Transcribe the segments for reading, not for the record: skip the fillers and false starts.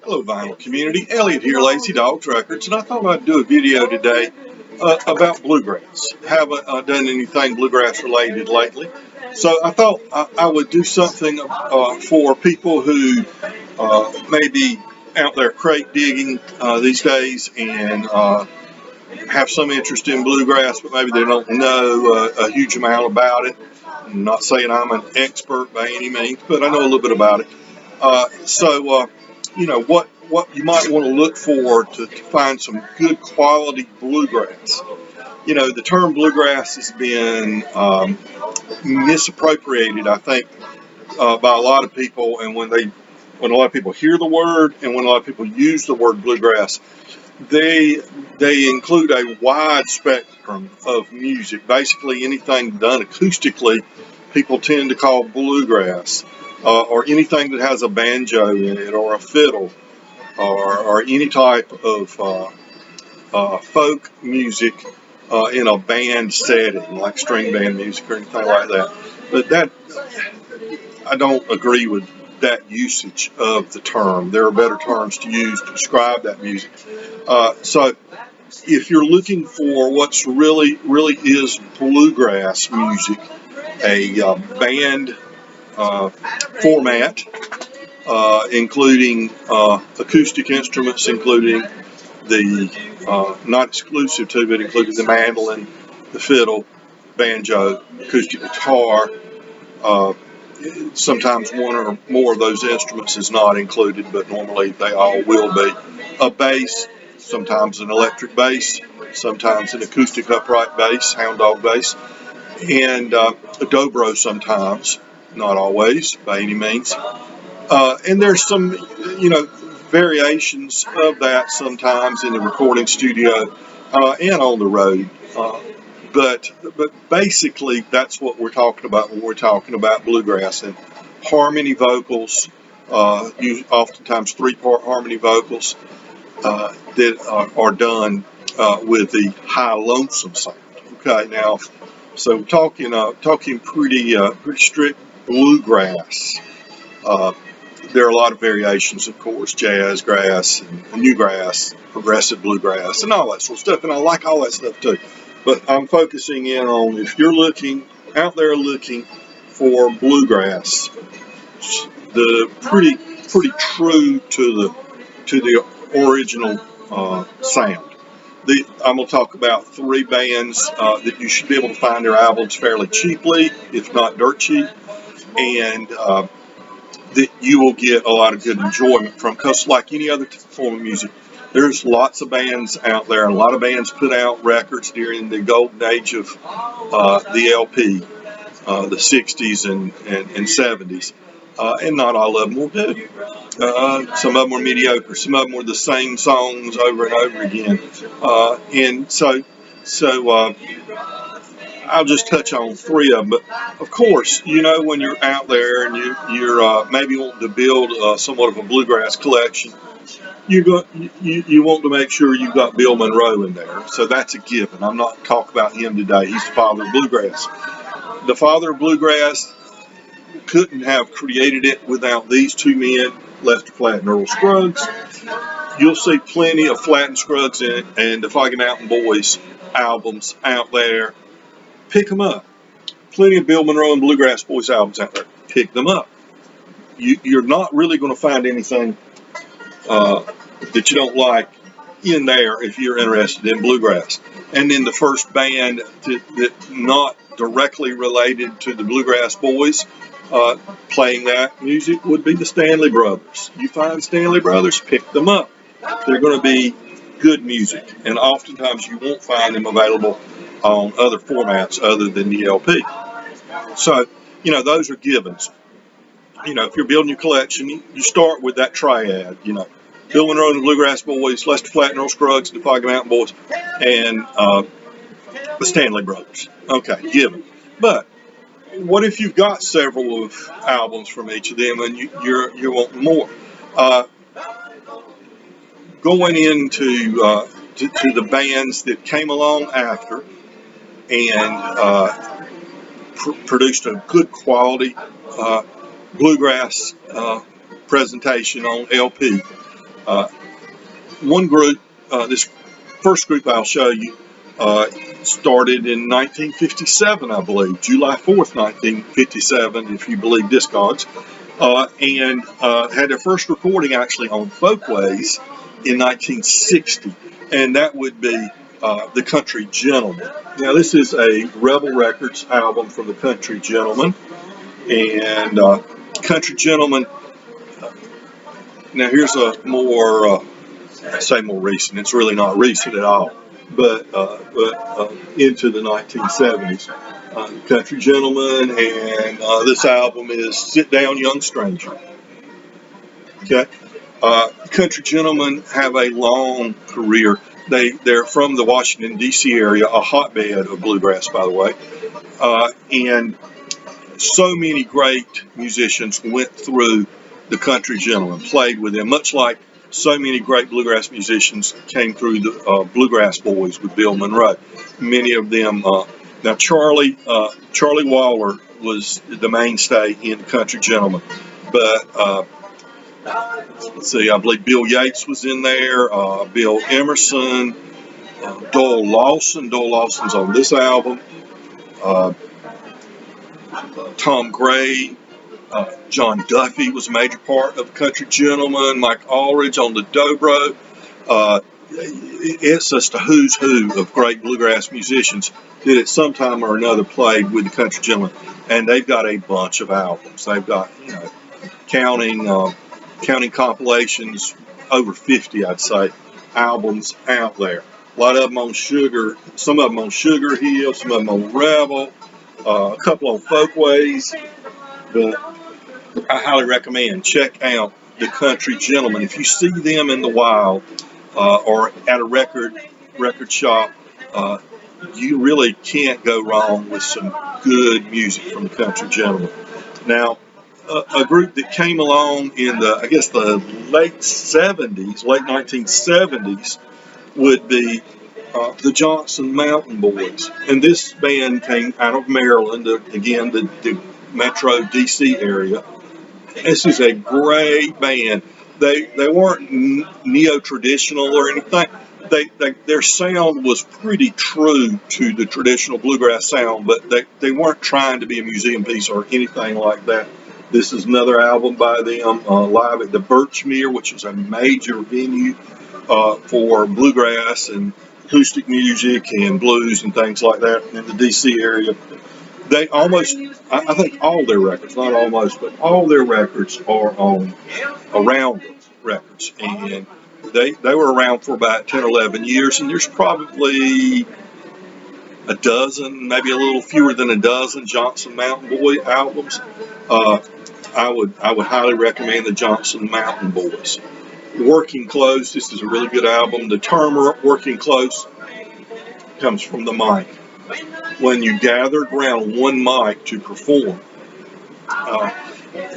Hello, vinyl community. Elliot here, Lazy Dogs Records, and I thought I'd do a video today about bluegrass. Haven't done anything bluegrass related lately, so I thought I would do something for people who may be out there crate digging these days and have some interest in bluegrass, but maybe they don't know a huge amount about it. I'm not saying I'm an expert by any means, but I know a little bit about it. What you might want to look for to find some good quality bluegrass. The term bluegrass has been misappropriated, I think, by a lot of people, and when a lot of people hear the word and when a lot of people use the word bluegrass, they include a wide spectrum of music. Basically, anything done acoustically, people tend to call bluegrass, or anything that has a banjo in it, or a fiddle, or any type of folk music in a band setting, like string band music or anything like that. But I don't agree with that usage of the term. There are better terms to use to describe that music. So if you're looking for what's really is bluegrass music, a band format, including acoustic instruments, including not exclusive to, but including the mandolin, the fiddle, banjo, acoustic guitar. Uh, Sometimes one or more of those instruments is not included, but normally they all will be. A bass, sometimes an electric bass, sometimes an acoustic upright bass, hound dog bass, and a dobro sometimes, not always by any means. And there's some, variations of that sometimes in the recording studio and on the road. But basically, that's what we're talking about when we're talking about bluegrass, and harmony vocals. Oftentimes three-part harmony vocals that are done with the high lonesome sound. Okay, now, so talking pretty strict bluegrass. Uh, there are a lot of variations, of course, jazz grass and new grass, progressive bluegrass, and all that sort of stuff. And I like all that stuff too. But I'm focusing in on, if you're out there looking for bluegrass, the pretty true to the original sound. I'm going to talk about three bands that you should be able to find their albums fairly cheaply, if not dirt cheap, and that you will get a lot of good enjoyment from. Because like any other form of music, there's lots of bands out there, and a lot of bands put out records during the golden age of the LP, the 60s and 70s. And not all of them were good. Some of them were mediocre. Some of them were the same songs over and over again. And so I'll just touch on three of them. But of course, when you're out there and you're maybe wanting to build somewhat of a bluegrass collection, you want to make sure you've got Bill Monroe in there. So that's a given. I'm not talking about him today. He's the father of bluegrass. The father of bluegrass couldn't have created it without these two men, Lester Flatt and Earl Scruggs. You'll see plenty of Flatt and Scruggs and the Foggy Mountain Boys albums out there. Pick them up. Plenty of Bill Monroe and Bluegrass Boys albums out there. Pick them up. You're not really going to find anything that you don't like in there if you're interested in bluegrass. And then the first band that not directly related to the Bluegrass Boys playing that music would be the Stanley Brothers. You find Stanley Brothers, pick them up. They're going to be good music, and oftentimes you won't find them available on other formats other than the LP. So, those are givens. If you're building your collection, you start with that triad, Bill Monroe and the Bluegrass Boys, Lester Flatt and Earl Scruggs and the Foggy Mountain Boys, and the Stanley Brothers. Okay, given. But what if you've got several of albums from each of them and you want more? Going into to the bands that came along after and produced a good quality bluegrass presentation on LP. One group, this first group I'll show you, started in 1957, I believe, July 4th, 1957, if you believe Discogs, and had their first recording actually on Folkways in 1960, and that would be the Country Gentleman. Now, this is a Rebel Records album from the Country Gentleman, and Country Gentleman. Now, here's a more, I say more recent. It's really not recent at all, but into the 1970s. Country Gentleman, and this album is "Sit Down, Young Stranger." Okay, Country Gentlemen have a long career. They're from the Washington D.C. area, a hotbed of bluegrass, by the way, and so many great musicians went through the Country Gentlemen, played with them, much like so many great bluegrass musicians came through the Bluegrass Boys with Bill Monroe. Many of them. Now, Charlie Waller was the mainstay in the Country Gentlemen, but let's see, I believe Bill Yates was in there, Bill Emerson, Doyle Lawson. Doyle Lawson's on this album. Tom Gray, John Duffy was a major part of the Country Gentlemen. Mike Aldridge on the dobro. It's just a who's who of great bluegrass musicians that at some time or another played with the Country Gentlemen, and they've got a bunch of albums. They've got, counting compilations, over 50, I'd say, albums out there. A lot of them on Sugar, some of them on Sugar Hill, some of them on Rebel, a couple on Folkways, but I highly recommend check out the Country Gentlemen. If you see them in the wild or at a record shop, you really can't go wrong with some good music from the Country Gentlemen. Now, a group that came along in the late 1970s would be the Johnson Mountain Boys. And this band came out of Maryland, again, the Metro DC area. This is a great band. They weren't neo-traditional or anything. Their sound was pretty true to the traditional bluegrass sound, but they weren't trying to be a museum piece or anything like that. This is another album by them, live at the Birchmere, which is a major venue for bluegrass and acoustic music and blues and things like that in the D.C. area. They almost, I think all their records, not almost, but all their records are on Around Records. And they were around for about 10 or 11 years, and there's probably a dozen, maybe a little fewer than a dozen Johnson Mountain Boy albums. I would highly recommend the Johnson Mountain Boys. Working Close, this is a really good album. The term working close comes from the mic. When you gathered around one mic to perform,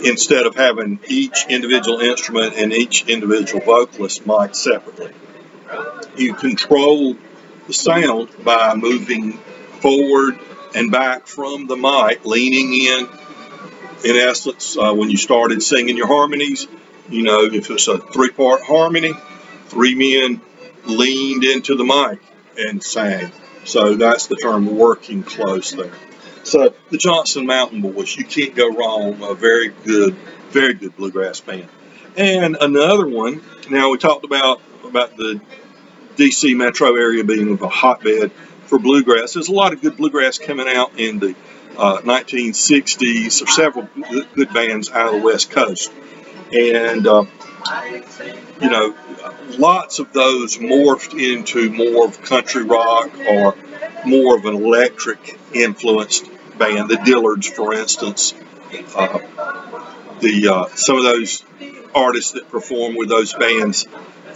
instead of having each individual instrument and each individual vocalist mic separately, you control the sound by moving forward and back from the mic, leaning in. In essence, when you started singing your harmonies, if it's a 3-part harmony, 3 men leaned into the mic and sang. So that's the term working close there. So the Johnson Mountain Boys, you can't go wrong. A very good bluegrass band. And another one, now we talked about the DC metro area being a hotbed for bluegrass. There's a lot of good bluegrass coming out in the 1960s. There's several good bands out of the West Coast. And, lots of those morphed into more of country rock or more of an electric influenced band. The Dillards, for instance, some of those artists that perform with those bands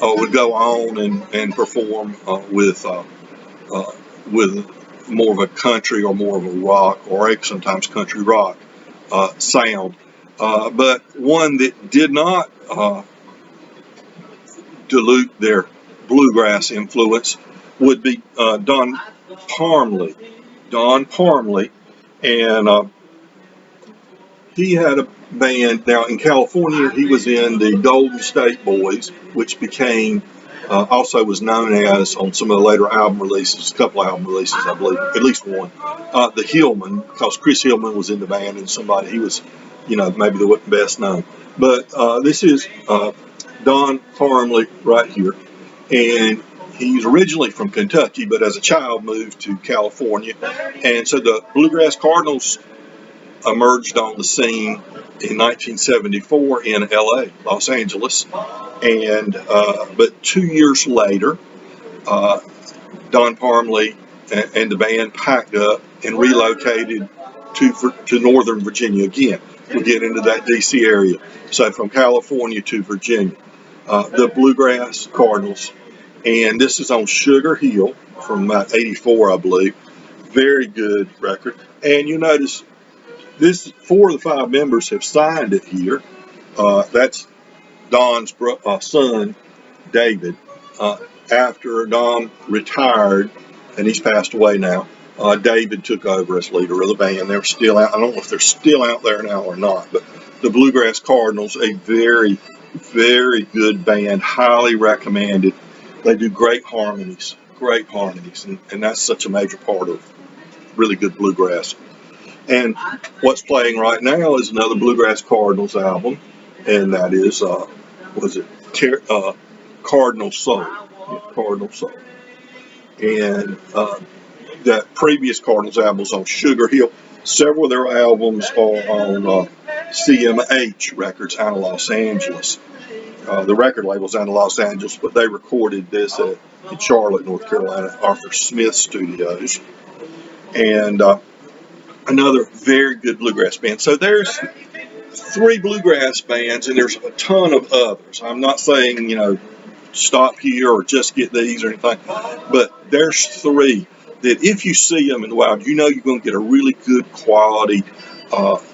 would go on and perform with more of a country or more of a rock or sometimes country rock sound. But one that did not dilute their bluegrass influence would be Don Parmley. And he had a band. Now in California, he was in the Golden State Boys, which became also was known as on some of the later album releases, a couple album releases, I believe, at least one. The Hillman, because Chris Hillman was in the band and somebody he was, maybe the best known. But this is Don Farmley right here, and he's originally from Kentucky, but as a child moved to California, and so the Bluegrass Cardinals emerged on the scene in 1974 in LA, Los Angeles, and but 2 years later, Don Parmley and the band packed up and relocated to Northern Virginia again. We'll get into that DC area. So from California to Virginia, the Bluegrass Cardinals, and this is on Sugar Hill from about '84, I believe. Very good record, and you notice this 4 of the 5 members have signed it here. That's Don's son, David. After Don retired, and he's passed away now, David took over as leader of the band. They're still out. I don't know if they're still out there now or not, but the Bluegrass Cardinals, a very, very good band, highly recommended. They do great harmonies, and that's such a major part of really good bluegrass. And what's playing right now is another Bluegrass Cardinals album, and that is, Cardinal Soul. Cardinal Soul. And that previous Cardinals album was on Sugar Hill. Several of their albums are on CMH Records out of Los Angeles. The record label's out of Los Angeles, but they recorded this in Charlotte, North Carolina, Arthur Smith Studios. And another very good bluegrass band. So there's 3 bluegrass bands, and there's a ton of others. I'm not saying, stop here or just get these or anything, but there's 3 that if you see them in the wild, you're going to get a really good quality,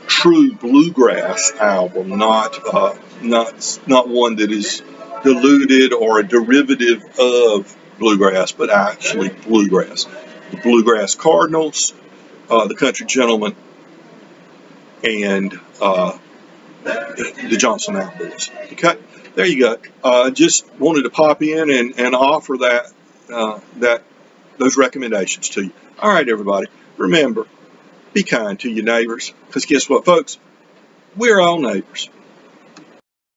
true bluegrass album, not one that is diluted or a derivative of bluegrass, but actually bluegrass. The Bluegrass Cardinals, the Country Gentlemen, and the Johnson Outlaws. Okay, there you go. Just wanted to pop in and offer those recommendations to you. All right, everybody, remember, be kind to your neighbors, because guess what, folks? We're all neighbors.